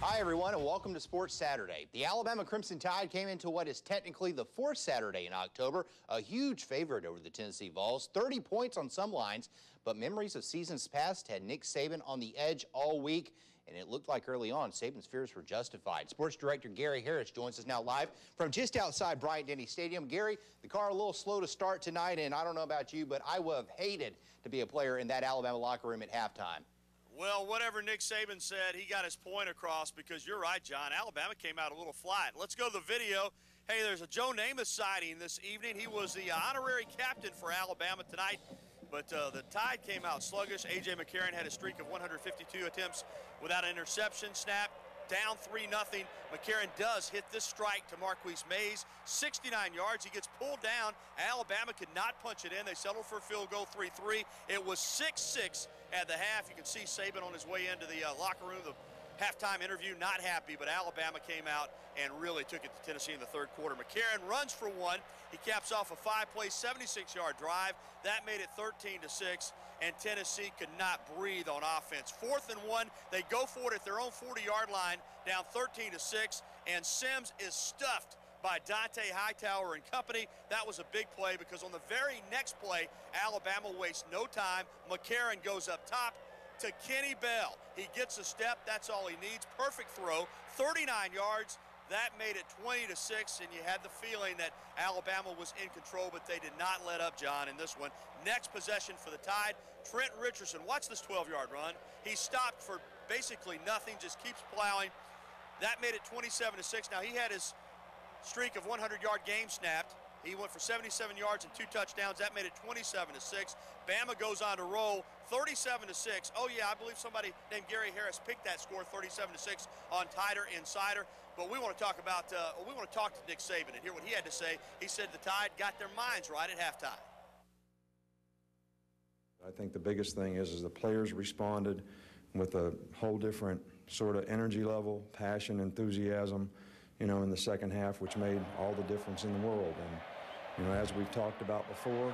Hi, everyone, and welcome to Sports Saturday. The Alabama Crimson Tide came into what is technically the fourth Saturday in October, a huge favorite over the Tennessee Vols, 30 points on some lines, but memories of seasons past had Nick Saban on the edge all week, and it looked like early on Saban's fears were justified. Sports director Gary Harris joins us now live from just outside Bryant-Denny Stadium. Gary, the car a little slow to start tonight, and I don't know about you, but I would have hated to be a player in that Alabama locker room at halftime. Well, whatever Nick Saban said, he got his point across because you're right, John. Alabama came out a little flat. Let's go to the video. Hey, there's a Joe Namath sighting this evening. He was the honorary captain for Alabama tonight, but the Tide came out sluggish. A.J. McCarron had a streak of 152 attempts without an interception. Snap. Down 3-0. McCarron does hit this strike to Marquise Mays, 69 yards. He gets pulled down. Alabama could not punch it in. They settled for a field goal, 3-3. It was 6-6 at the half. You can see Saban on his way into the locker room, the halftime interview, not happy, but Alabama came out and really took it to Tennessee in the third quarter. McCarron runs for one. He caps off a 5-play, 76-yard drive. That made it 13-6, and Tennessee could not breathe on offense. 4th and 1, they go for it at their own 40-yard line, down 13-6, and Sims is stuffed by Dante Hightower and company. That was a big play because on the very next play, Alabama wastes no time. McCarron goes up top to Kenny Bell. He gets a step. That's all he needs. Perfect throw. 39 yards. That made it 20-6, and you had the feeling that Alabama was in control, but they did not let up, John, in this one. Next possession for the Tide. Trent Richardson, watch this 12-yard run. He stopped for basically nothing, just keeps plowing. That made it 27-6. Now, he had his streak of 100-yard game snapped. He went for 77 yards and 2 touchdowns. That made it 27-6. Bama goes on to roll, 37-6. Oh yeah, I believe somebody named Gary Harris picked that score, 37-6 on Tider Insider. But we want to talk about, we want to talk to Nick Saban and hear what he had to say. He said the Tide got their minds right at halftime. I think the biggest thing is the players responded with a whole different sort of energy level, passion, enthusiasm, you know, in the second half, which made all the difference in the world. And, you know, as we've talked about before,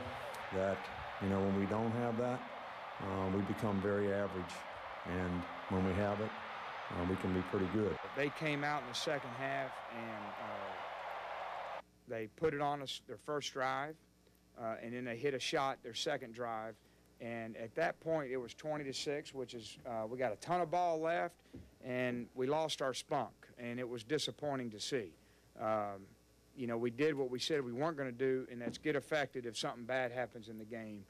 that, you know, when we don't have that, we become very average. And when we have it, we can be pretty good. They came out in the second half and they put it on us their first drive, and then they hit a shot their second drive. And at that point, it was 20-6, which is we got a ton of ball left, and we lost our spunk, and it was disappointing to see. You know, we did what we said we weren't going to do, and that's get affected if something bad happens in the game.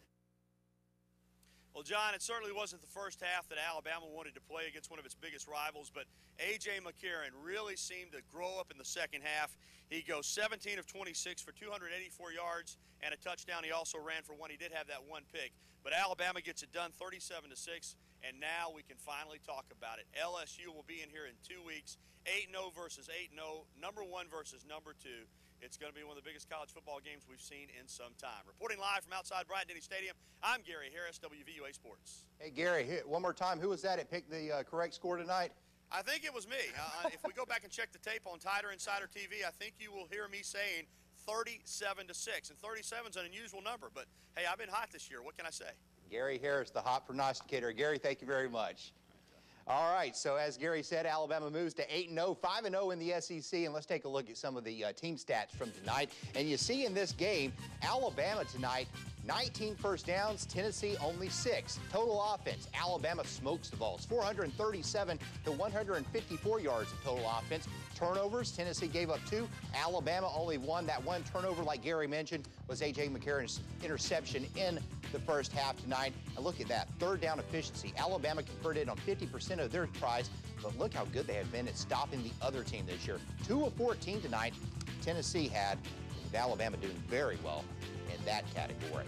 Well, John, it certainly wasn't the first half that Alabama wanted to play against one of its biggest rivals, but A.J. McCarron really seemed to grow up in the second half. He goes 17 of 26 for 284 yards and a touchdown. He also ran for one. He did have that one pick. But Alabama gets it done 37-6, and now we can finally talk about it. LSU will be in here in 2 weeks, 8-0 versus 8-0, number 1 versus number 2. It's going to be one of the biggest college football games we've seen in some time. Reporting live from outside Bryant-Denny Stadium, I'm Gary Harris, WVUA Sports. Hey, Gary, one more time, who was that that picked the correct score tonight? I think it was me. If we go back and check the tape on Tider Insider TV, I think you will hear me saying 37-6. And 37 is an unusual number, but hey, I've been hot this year. What can I say? Gary Harris, the hot prognosticator. Gary, thank you very much. All right, so as Gary said, Alabama moves to 8-0, 5-0 in the SEC, and let's take a look at some of the team stats from tonight. And you see in this game, Alabama tonight, 19 first downs, Tennessee only 6. Total offense, Alabama smokes the Vols, 437 to 154 yards of total offense. Turnovers, Tennessee gave up 2. Alabama only 1. That one turnover, like Gary mentioned, was A.J. McCarron's interception in the first half tonight. And look at that, third down efficiency. Alabama converted on 50% of their tries, but look how good they have been at stopping the other team this year. 2 of 14 tonight, Tennessee had, with Alabama doing very well in that category.